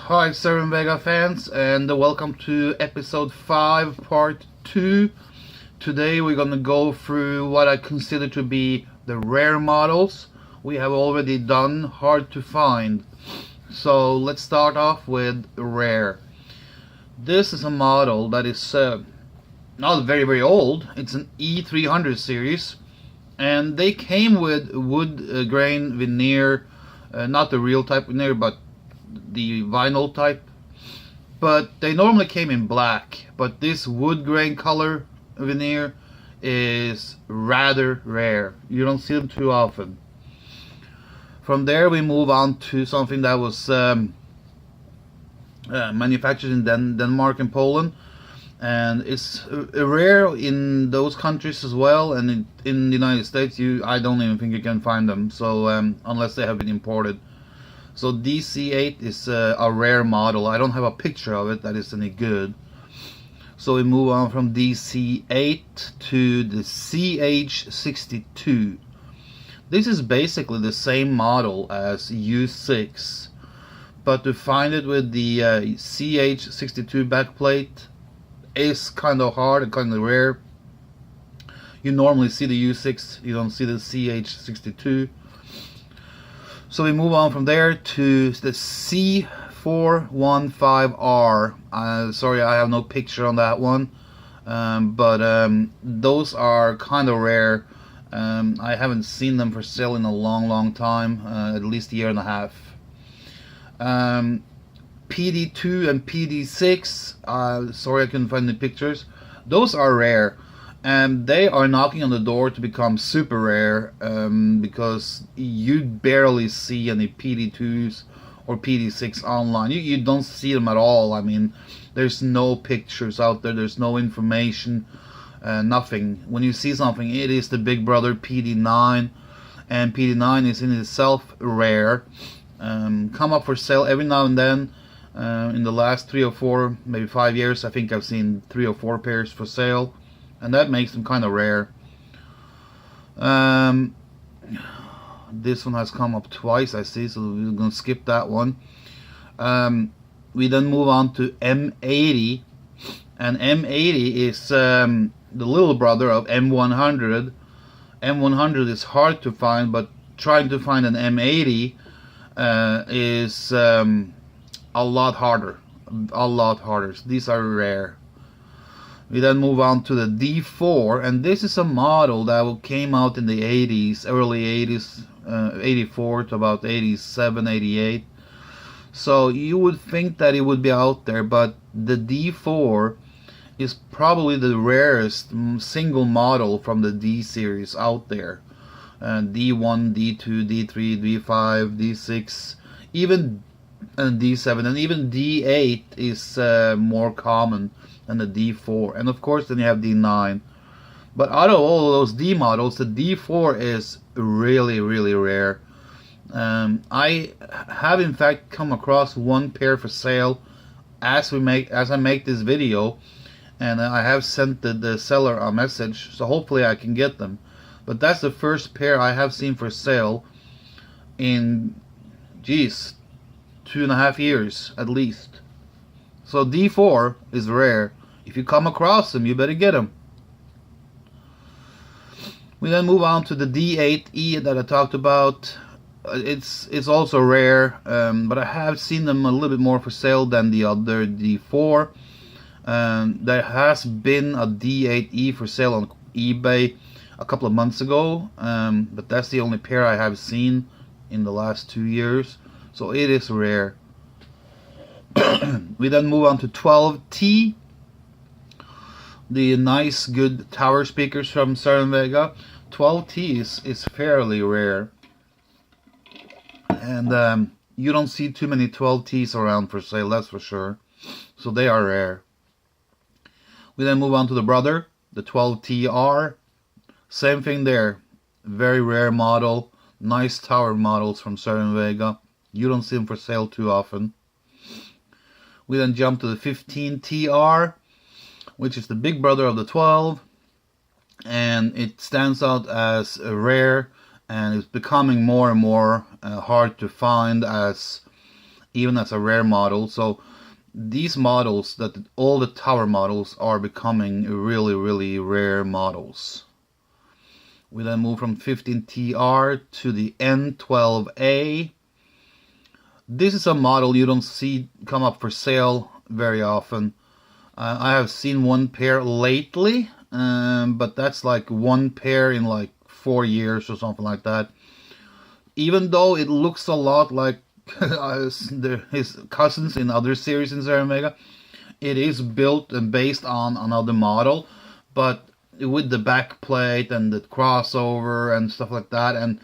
Hi Cerwin Vega fans, and welcome to episode 5 part 2. Today we're gonna go through what I consider to be the rare models we have already done, hard to find. So let's start off with rare. This is a model that is not very old. It's an E300 series, and they came with wood grain veneer, not the real type veneer but the vinyl type, but they normally came in black, but this wood grain color veneer is rather rare. You don't see them too often. From there we move on to something that was manufactured in Denmark and Poland, and it's rare in those countries as well, and in the United States I don't even think you can find them, so unless they have been imported. So DC8 is a rare model. I don't have a picture of it that is any good. So we move on from DC8 to the CH62. This is basically the same model as U6, but to find it with the CH62 backplate is kind of hard and kind of rare. You normally see the U6, you don't see the CH62. So we move on from there to the C415R. Sorry, I have no picture on that one, but those are kind of rare. I haven't seen them for sale in a long time, at least a year and a half. PD2 and PD6, sorry I couldn't find the pictures. Those are rare, and they are knocking on the door to become super rare, because you barely see any PD2s or PD6 online. You don't see them at all. I mean, there's no pictures out there, there's no information, nothing. When you see something, it is the big brother PD9, and PD9 is in itself rare. Come up for sale every now and then. In the last 3 or 4, maybe 5 years, I think I've seen 3 or 4 pairs for sale, and that makes them kind of rare. This one has come up twice, I see, so we're going to skip that one. We then move on to M80, and M80 is the little brother of M100. M100 is hard to find, but trying to find an M80 is a lot harder. These are rare. We then move on to the D4, and this is a model that came out in the 80s, early 80s, 84 to about 87, 88. So you would think that it would be out there, but the D4 is probably the rarest single model from the D series out there. D1, D2, D3, D5, D6, even D7, and even D8 is more common than the D4, and of course then you have D9. But out of all of those D models, the D4 is really rare. I have in fact come across one pair for sale as I make this video, and I have sent the seller a message, so hopefully I can get them. But that's the first pair I have seen for sale in 2.5 years at least. So D4 is rare. If you come across them, you better get them. We then move on to the D8E that I talked about. It's also rare, but I have seen them a little bit more for sale than the other D4. There has been a D8E for sale on eBay a couple of months ago, but that's the only pair I have seen in the last 2 years. So it is rare. We then move on to 12T, the nice good tower speakers from Cerwin Vega. 12T is fairly rare, and you don't see too many 12Ts around for sale, that's for sure. So they are rare. We then move on to the brother, the 12TR. Same thing there, very rare model, nice tower models from Cerwin Vega. You don't see them for sale too often. We then jump to the 15TR, which is the big brother of the 12, and it stands out as rare, and it's becoming more and more hard to find as even as a rare model. So these models, that all the tower models, are becoming really, really rare models. We then move from 15TR to the N12A. This is a model you don't see come up for sale very often. I have seen one pair lately, but that's like one pair in like 4 years or something like that. Even though it looks a lot like his cousins in other series in Cerwin, it is built and based on another model, but with the backplate and the crossover and stuff like that, and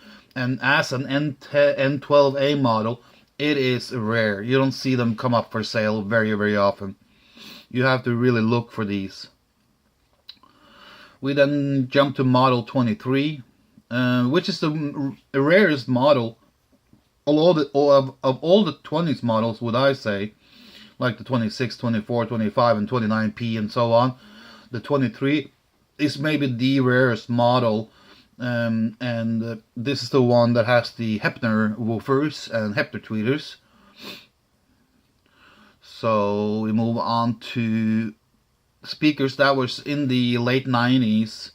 as an N12A model, it is rare. You don't see them come up for sale very, very often. You have to really look for these. We then jump to model 23, which is the rarest model of all the 20s models, would I say, like the 26, 24, 25, and 29P and so on. The 23 is maybe the rarest model, and this is the one that has the Hepner woofers and Hepner tweeters. So we move on to speakers that was in the late 90s.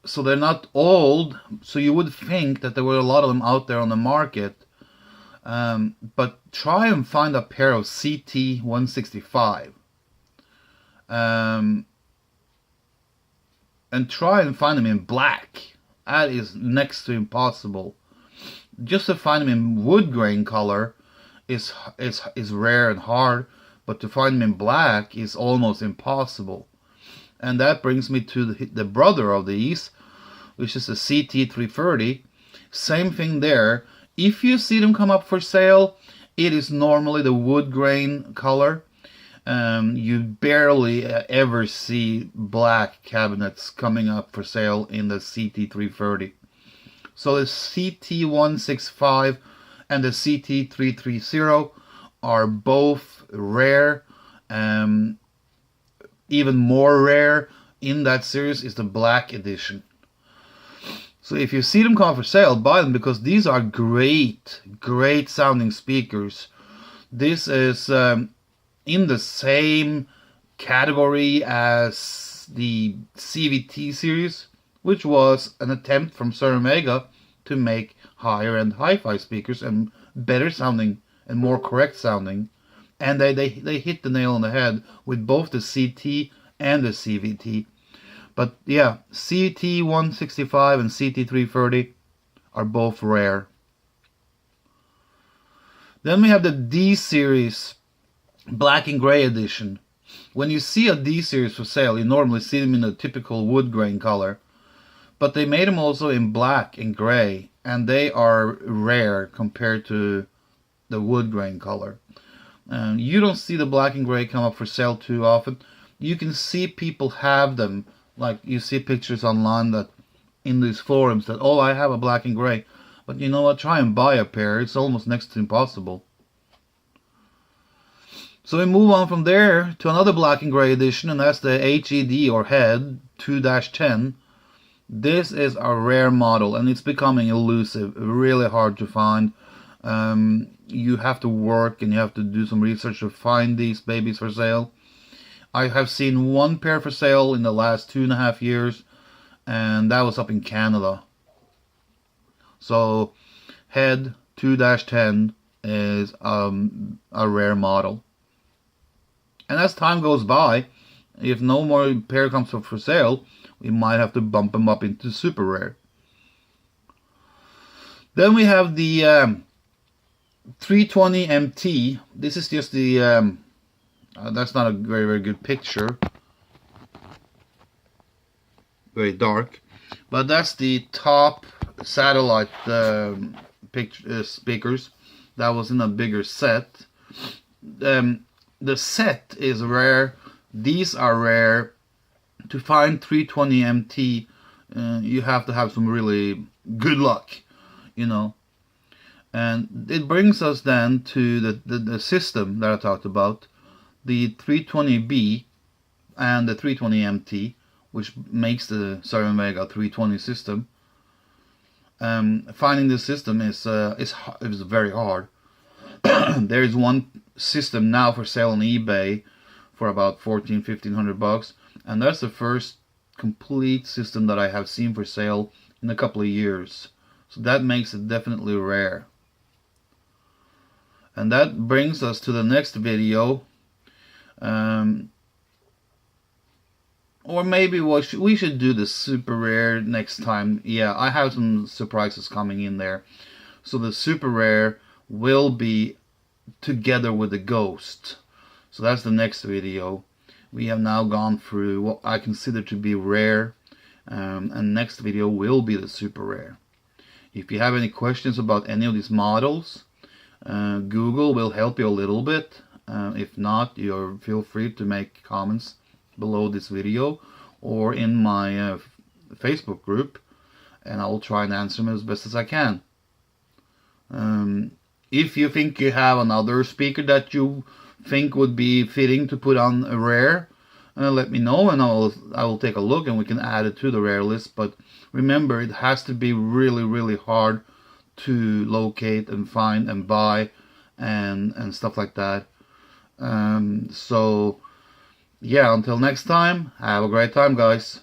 So they're not old, so you would think that there were a lot of them out there on the market. But try and find a pair of CT165. And try and find them in black. That is next to impossible. Just to find them in wood grain color is rare and hard, but to find them in black is almost impossible. And that brings me to the brother of these, which is a CT330. Same thing there. If you see them come up for sale, it is normally the wood grain color. You barely ever see black cabinets coming up for sale in the CT330. So the CT165 and the CT330 are both rare. Even more rare in that series is the black edition. So if you see them come for sale, buy them, because these are great, great sounding speakers. This is in the same category as the CVT series, which was an attempt from Cerwin to make higher end hi-fi speakers and better sounding and more correct sounding. And they hit the nail on the head with both the CT and the CVT. But yeah, CT165 and CT330 are both rare. Then we have the D series black and gray edition. When you see a D series for sale, you normally see them in a typical wood grain color. But they made them also in black and gray, and they are rare compared to the wood grain color. You don't see the black and gray come up for sale too often. You can see people have them, like you see pictures online that in these forums that, oh, I have a black and gray. But you know what, try and buy a pair. It's almost next to impossible. So we move on from there to another black and gray edition, and that's the HED or head 2-10. This is a rare model, and it's becoming elusive, really hard to find. You have to work and you have to do some research to find these babies for sale. I have seen one pair for sale in the last 2.5 years, and that was up in Canada. So head 2-10 is a rare model. And as time goes by, if no more pair comes up for sale, we might have to bump them up into super rare. Then we have the 320MT. This is just the that's not a very, very good picture, very dark, but that's the top satellite speakers that was in a bigger set. The set is rare. These are rare. To find 320MT, you have to have some really good luck, you know. And it brings us then to the system that I talked about, the 320B and the 320MT, which makes the Cerwin 320 system. Finding this system is very hard. There is one system now for sale on eBay for about $1,400-1,500, and that's the first complete system that I have seen for sale in a couple of years. So that makes it definitely rare. And that brings us to the next video. Or maybe we should do the super rare next time. Yeah, I have some surprises coming in there. So the super rare will be together with the ghost. So that's the next video. We have now gone through what I consider to be rare. And next video will be the super rare. If you have any questions about any of these models, Google will help you a little bit. If not, feel free to make comments below this video or in my Facebook group, and I will try and answer them as best as I can. If you think you have another speaker that you think would be fitting to put on a rare, let me know, and I will take a look and we can add it to the rare list. But remember, it has to be really, really hard to locate and find and buy and stuff like that. So yeah, until next time, have a great time, guys.